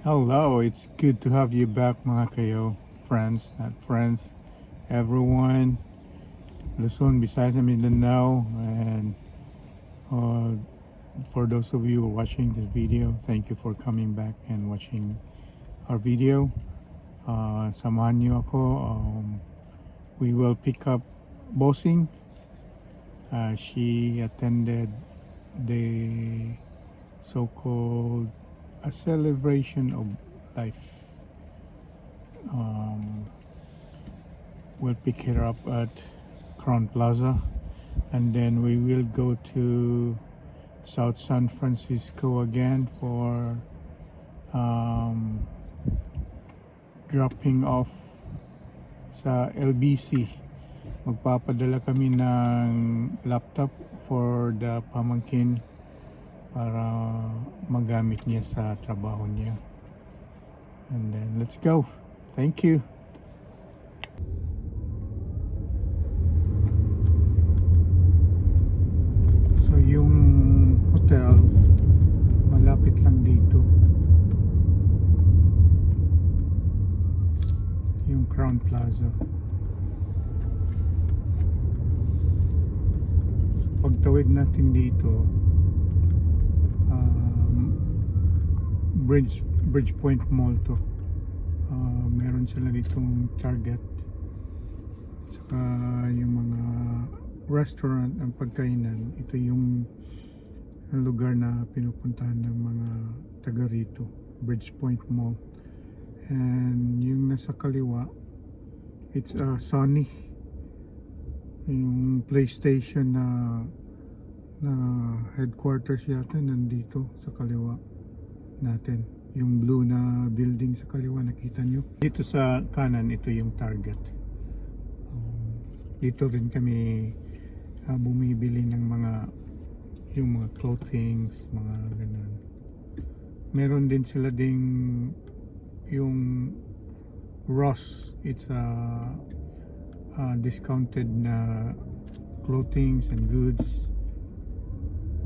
Hello, it's good to have you back mga kayo, friends, not friends, everyone, Luzon, Visayas, and Mindanao, and uh, for those of you who are watching this video, thank you for coming back and watching our video. Samahan niyo ako. We will pick up Bossing. She attended the so-called a celebration of life. We'll pick her up at Crown Plaza, and then we will go to South San Francisco again for dropping off sa LBC. Magpapadala kami ng laptop for the pamangkin para magamit niya sa trabaho niya. And then let's go. Thank you. So yung hotel malapit lang dito. Yung Crown Plaza. So pagtawid natin dito, Bridgepoint Mall to. Meron sila ditong Target, saka yung mga restaurant ang pagkainan. Ito yung lugar na pinupuntahan ng mga taga rito, Bridgepoint Mall. And yung nasa kaliwa, it's Sony, yung PlayStation na headquarters yata nandito sa kaliwa natin. Yung blue na building sa kaliwa, nakita nyo. Dito sa kanan, ito yung Target. Dito rin kami bumibili ng yung mga clothings, mga ganun. Meron din sila ding yung Ross. It's discounted na clothings and goods.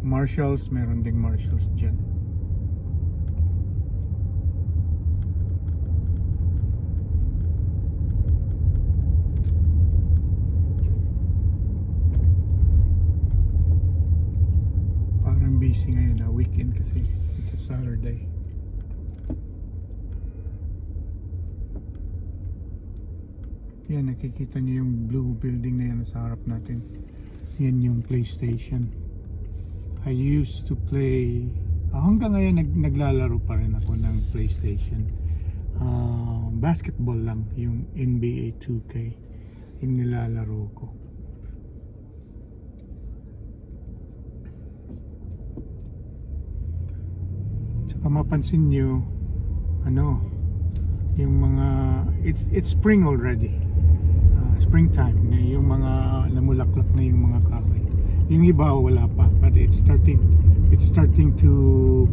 Marshalls, meron ding Marshalls dyan. Busy ngayon na weekend kasi it's a Saturday. Yan, nakikita niyo yung blue building na yan sa harap natin. Yan yung PlayStation. I used to play hanggang ngayon naglalaro pa rin ako ng PlayStation. Basketball lang, yung NBA 2K yung nilalaro ko. Saka mapansin nyo, yung mga it's spring already, springtime na, yung mga namulaklak na yung mga kahoy. Yung iba wala pa, but it's starting to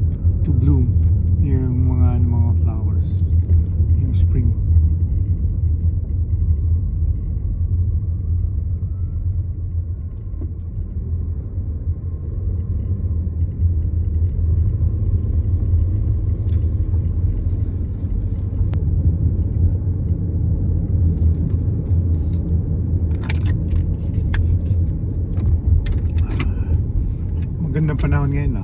bloom yung mga flowers, yung spring. Magandang panahon ngayon,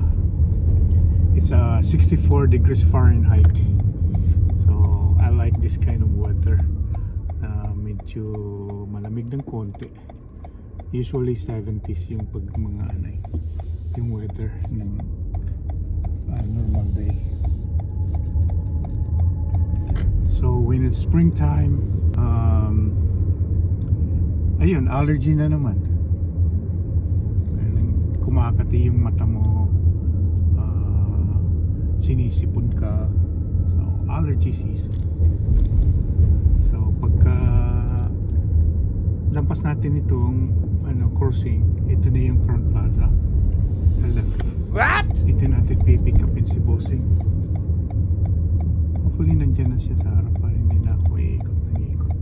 It's 64 degrees Fahrenheit. So I like this kind of weather. Medyo malamig ng konti. Usually 70s yung pag yung weather ng normal day. So when it's springtime, ayun, allergy na naman. Kumakati yung mata mo, sinisipon ka. So allergy season. So pagka lampas natin itong crossing, ito na yung Crown Plaza sa left. What? Dito natin pipick upin si Bossing. Hopefully nandyan na siya sa harap para hindi na ako iikot ng ikot.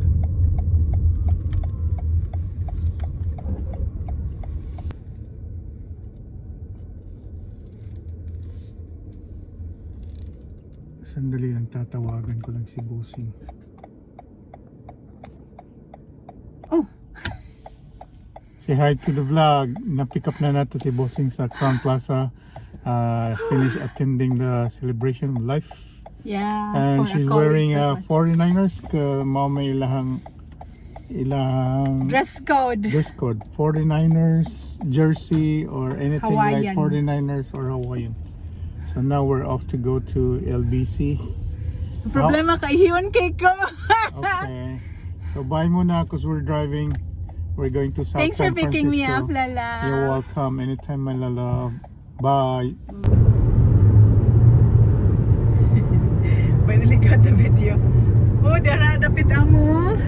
Sandali lang, tatawagan ko lang si Bossing. Oh, Say hi to the vlog. Na-pick up na natin si Bossing sa Crown Plaza. Finish attending the celebration of life. yeah. And for she's a wearing college, a 49ers mao may ilang dress code. dress code 49ers jersey or anything like Hawaiian. 49ers or Hawaiian. So now we're off to go to LBC. Problema kay hiyon kay ko. Okay. So bye muna because we're driving. We're going to South Thanks for San picking me Francisco. up, Lala. You're welcome. Anytime, my love. Bye. Finally got the video. Oh, dara dapit amo.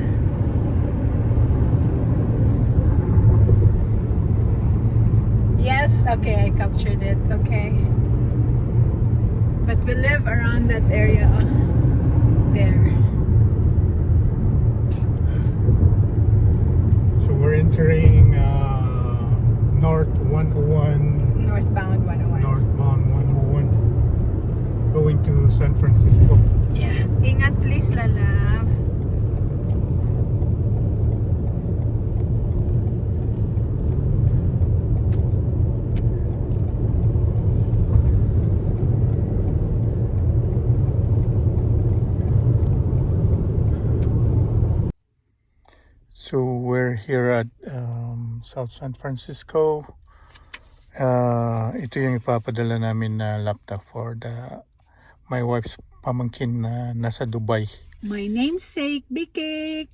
Yes, okay, I captured it. Okay. But we live around that area there. So we're entering North 101, Northbound 101. northbound 101, going to San Francisco. Yeah. Ingat please, Lala. So we're here at South San Francisco. Ito yung ipapadala namin na laptop for my wife's pamangkin na nasa Dubai. My namesake, Big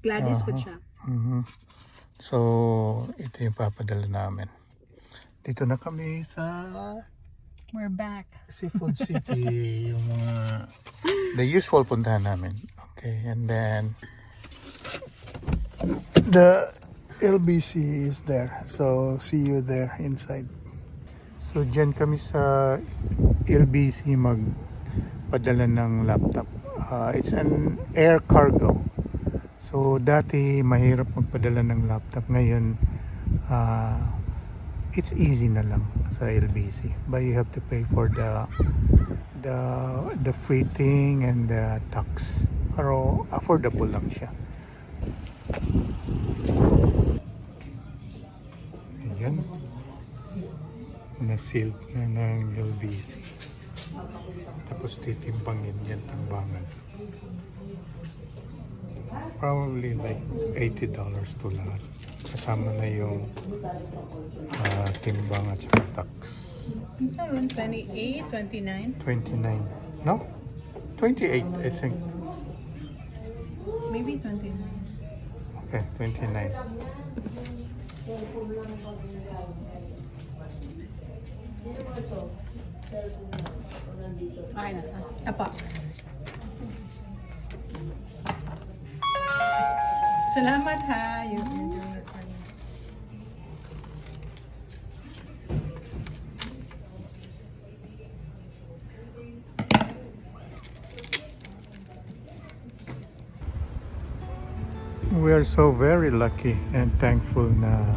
Gladys po siya. Mhm. So ito yung papadala namin. Dito na kami sa We're back. Seafood City, yung mga the usual puntahan namin. Okay, and then the LBC is there. So see you there inside. So dyan kami sa LBC magpadala ng laptop. It's an air cargo. So dati mahirap magpadala ng laptop. Ngayon it's easy na lang sa LBC. But you have to pay for the freighting and the tax. Pero affordable lang siya. Ayan. Na-sealed na ng LBC. Tapos titimbangin yan, timbangan. Probably like $80 to lahat. Kasama na yung timbang at saka tax. It's around 28, 29. 29. No? 28, I think. Maybe 29. Okay, 29. Okay na. Apa. Salamat ha. You're doing it for me. We are so very lucky and thankful na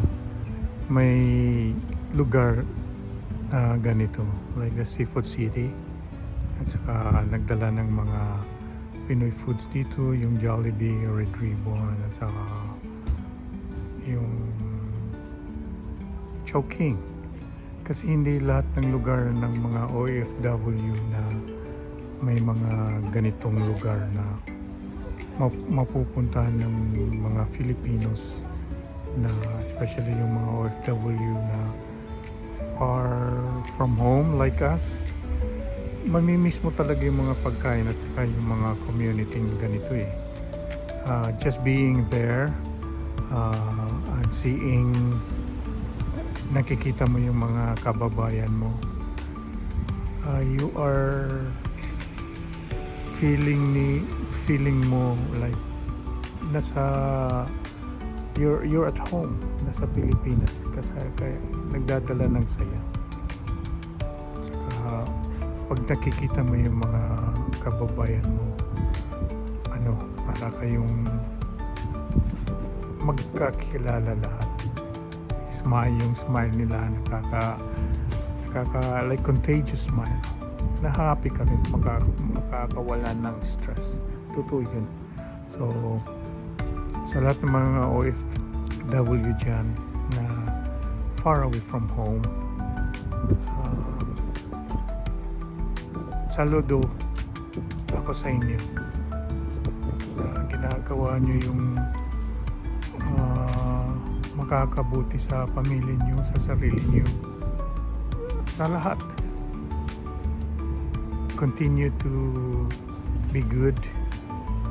may lugar na ganito like the Seafood City at saka nagdala ng mga Pinoy foods dito, yung Jollibee, Red Ribbon at saka yung Chowking. Kasi hindi lahat ng lugar ng mga OFW na may mga ganitong lugar na mapupuntahan ng mga Filipinos na especially yung mga OFW na far from home like us. Mamimiss mo talaga yung mga pagkain at saka yung mga community ganito eh. Just being there and seeing, nakikita mo yung mga kababayan mo. You are feeling mo like you're at home, nasa Pilipinas kasi kaya nagdadala ng saya. Saka pag nakikita mo yung mga kababayan mo, para kayong magkakilala lahat. Yung smile nila nakaka like contagious smile. na happy ka rin, makakawala ng stress. Totoo yun. So, sa lahat ng mga OFW dyan na far away from home, saludo ako sa inyo na ginagawa nyo yung makakabuti sa pamilya nyo, sa sarili nyo, sa lahat. Continue to be good,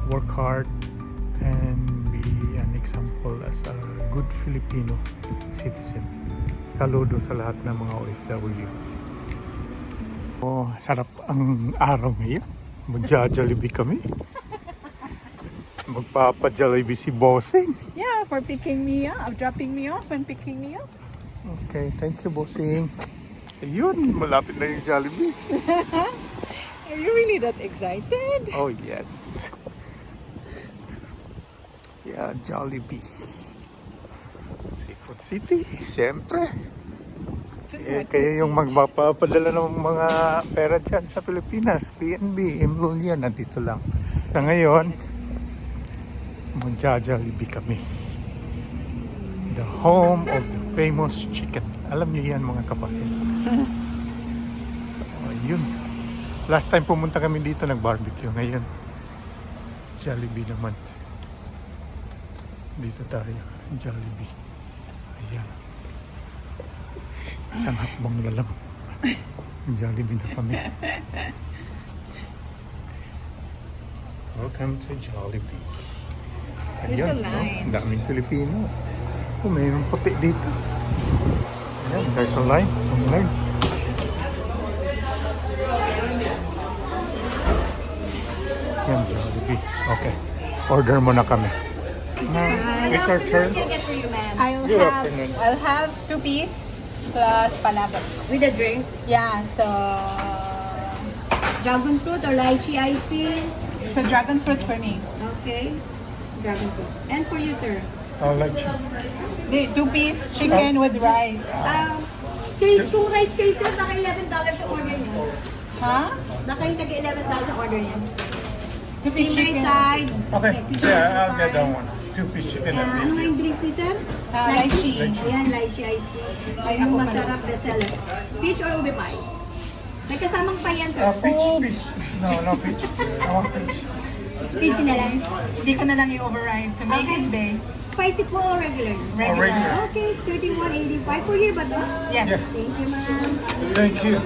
work hard, and be an example as a good Filipino citizen. Saludo sa lahat ng mga OFW. Oh, sarap ang araw ngayon. Magja-Jollibee kami. Magpapa-Jollibee si Bossing. Yeah, for picking me up, dropping me off and picking me up. Okay, thank you, Bossing. Ayun, malapit na yung Jollibee. Are you really that excited? Oh, yes. Yeah, Jollibee. Seafood City, siyempre. Kayo yung magpapadala ng mga pera dyan sa Pilipinas. PNB, Imlulia, nandito lang. Sa ngayon, magja-Jollibee kami. The home of the famous chicken. Alam niyo yan, mga kapatid. So, yun. Last time pumunta kami dito, nag-barbecue. Ngayon, Jollibee naman. Dito tayo, Jollibee. Ayan. Isang hakbang na lang. Jollibee na kami. Welcome to Jollibee. There's a Ayan, line. daming Pilipino. Oh, mayroong puti dito. Ayan, there's a line. Long line. Ayan, Jollibee. Okay. Order mo na kami. It's our turn. I'll have 2-piece plus palabok. With a drink, Yeah, so dragon fruit or lychee iced tea. dragon fruit for me. Okay. Dragon fruit. And for you, sir? I'll let you. The 2-piece chicken with rice. Two rice kayo, sir. Baka $11 yung order niyo. Huh? Baka yung taga $11 yung order niyo. 2-piece Same rice chicken. side. Okay, pizza yeah, I'll get pie. that one. 2-piece chicken. Ano nga yung drinks niyo, sir? Lychee. Ayan, lychee iced tea. Ay, Yung ako masarap bestseller. Peach or ube pie? May kasamang pie yan, sir. Peach. No, peach. I want peach. Peach na lang. Hindi ko na lang i-override to make Okay. his day. Spicy po or regular? Regular. Okay, 31.85 per year ba to? Yes. Yeah. Thank you, ma'am. Thank you.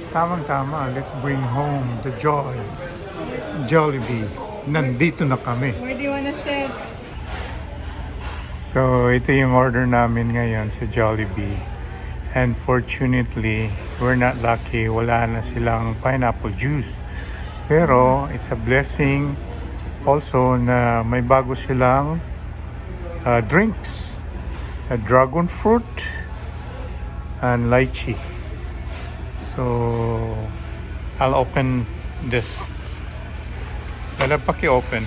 Tamang-tama. Let's bring home the joy. Jollibee. Nandito na kami. Where do you wanna sit? So, ito yung order namin ngayon sa Jollibee. And fortunately, we're not lucky. Wala na silang pineapple juice. Pero, it's a blessing also na may bago silang drinks. A dragon fruit and lychee. So, I'll open this. Dala paki-open.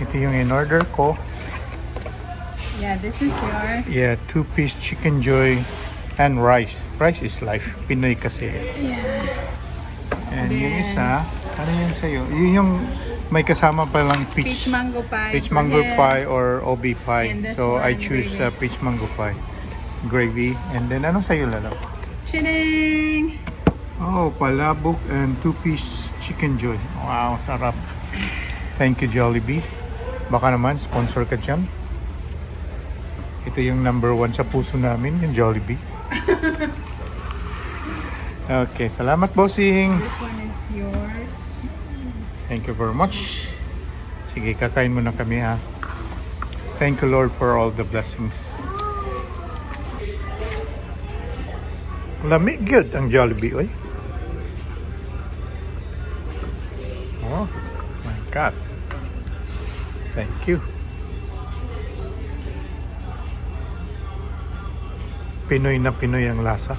Ito yung in-order ko. Yeah, this is yours. Yeah, 2-piece chicken joy and rice. Rice is life. Pinoy kasi. Yeah. And yung Then- isa, ano yung sa'yo? Yun yung may kasama palang Peach mango pie. peach for mango him. pie or OB pie. And this So I one, choose gravy. peach mango pie. Gravy. And then ano sa'yo, Lalaw? Chining! Oh, palabok and 2-piece chicken joy. Wow, sarap. Thank you, Jollibee. Baka naman, sponsor ka dyan. Ito yung number 1 sa puso namin, yung Jollibee. Okay, salamat, bossing. This one is yours. Thank you very much. Sige, kakain muna kami, ha. Thank you, Lord, for all the blessings. Lamig good ang Jollibee, oy. Oh my God. Thank you. Pinoy na Pinoy ang lasa.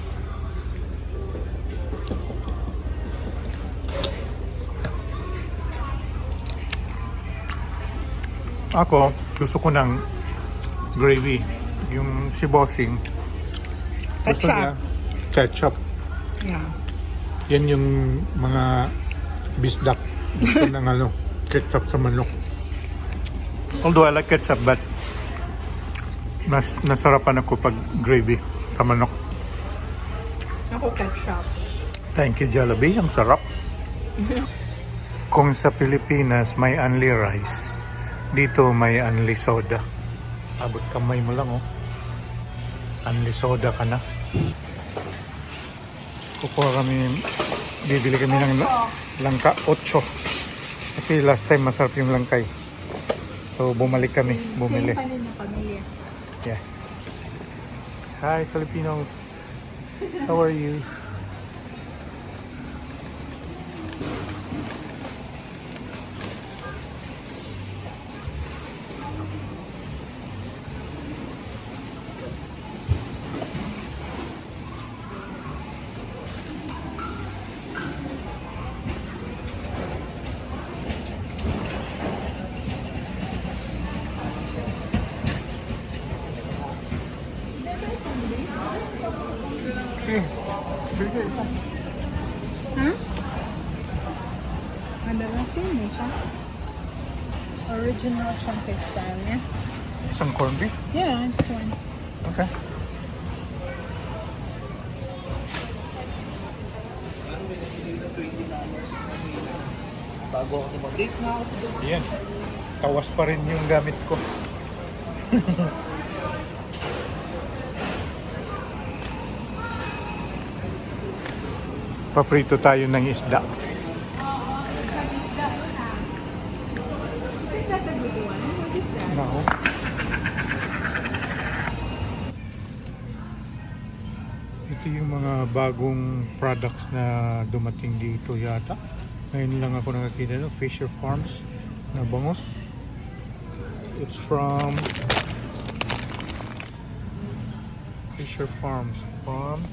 Ako, gusto ko ng gravy. Yung si Bossing. Gusto Ketchup. niya ketchup. Yeah. Yan yung mga bisdak. Gusto ng ketchup sa manok. Although I like ketchup, but mas nasarapan ako pag gravy sa manok. Ako ketchup. Thank you, Jollibee. Ang sarap. Kung sa Pilipinas may only rice, dito may only soda. Abot kamay mo lang, oh. Only soda ka na. Kukuha kami, bibili kami ng langka, 8. Kasi last time masarap yung langkay. So bumalik kami, bumili. Same pa rin ng pamilya. Yeah. Hi, Filipinos. How are you? Sige, bili ka isa. Ha? Ano lang same eh siya? Original siyang kay style niya. Isang corned beef? Yeah, just one. Okay. Bago ako mag-date na ako. Yan. Tawas pa rin yung gamit ko. Paprito tayo ng isda. Isn't that a good one? What is that? Nako. Ito yung mga bagong products na dumating dito yata. Ngayon lang ako nakakita no, Fisher Farms na bangos. It's from Fisher Farms from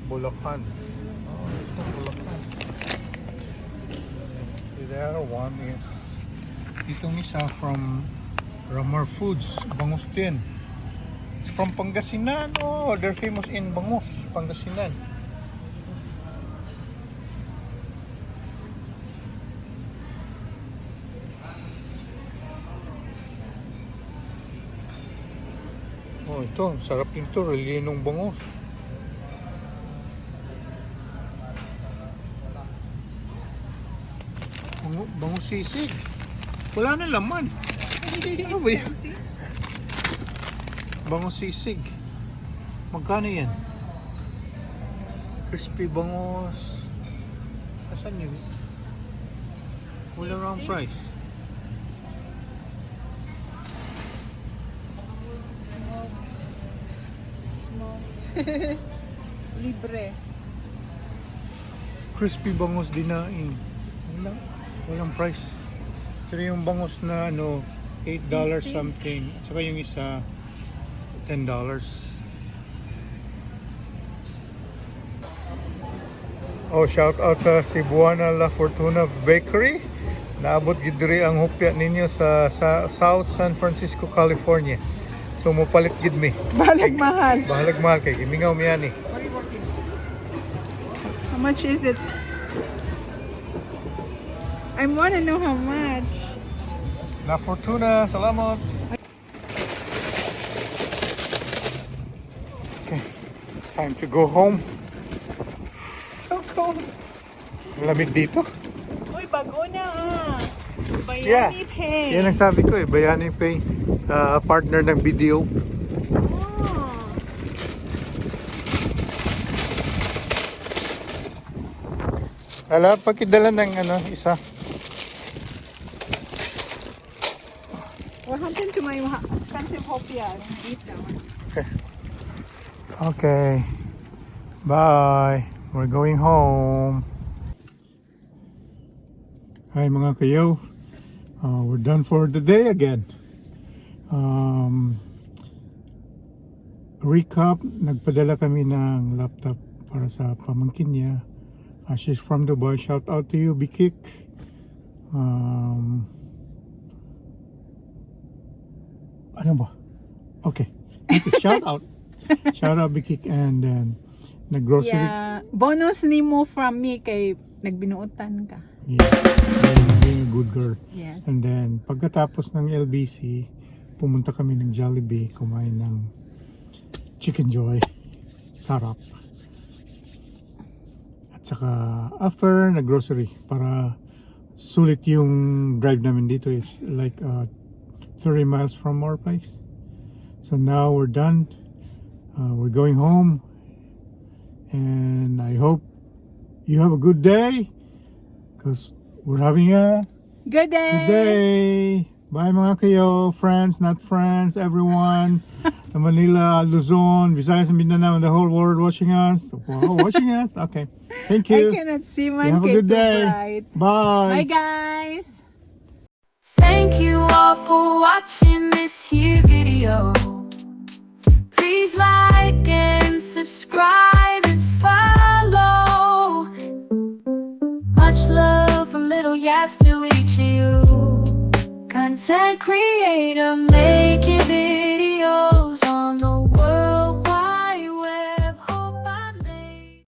Bulacan. Oh, it's from Bulacan. The other one is itong isa from Ramar Foods, bangus din. It's from Pangasinan. Oh, they're famous in bangus, Pangasinan. Oh, ito, sarap nito, relinong bangus. Bangus sisig. Wala na laman. Ano ba yan? Bangus sisig. Magkano yan? Crispy bangus. Asan yun? Wala wrong price. Smoked. Libre. Crispy bangus dinaing. Walang price. Pero yung bangus na $8 Sisig. something. At saka yung isa $10. Oh, shout out sa Cebuana La Fortuna Bakery. Naabot gid diri ang hupya ninyo sa South San Francisco, California. So mopalit gid mi. Balag mahal. Bahalag mahal kay gimingaw mi ani. How much is it? I wanna know how much. La Fortuna, salamat. Okay, time to go home. So cold. Lamig dito. Uy, bago na ah. Yeah, Bayani Pay. yan ang sabi ko Bayani Pay, partner ng video. Oh. Ala, pakidala ng isa. What happened to my expensive hopia? I don't eat that one. Okay. Bye. We're going home. Hi mga kayaw. We're done for the day again. Recap, nagpadala kami ng laptop para sa pamangkin niya. She's from Dubai. Shout out to you, Bikik. Ano ba? Okay. Shout out. Shout out Bikik and then nag-grocery. Yeah, bonus nimo from me kay nagbinuotan ka. Yeah. Being a good girl. Yes. And then, pagkatapos ng LBC, pumunta kami ng Jollibee, kumain ng Chicken Joy. Sarap. At saka, after, nag-grocery para sulit yung drive namin dito. It's like 30 miles from our place. So now we're done. We're going home. And I hope you have a good day. Because we're having a Good day. good day. Bye mga kayo, friends, not friends, everyone. The Manila, Luzon, Visayas, and Mindanao, and the whole world watching us. Wow, watching us. Okay. Thank I you. cannot see You man have a kay good too day. bright. Bye. Bye guys. Thank you all for watching this here video. Please like and subscribe and follow. Much love from Little Yas to each of you. Content creator, made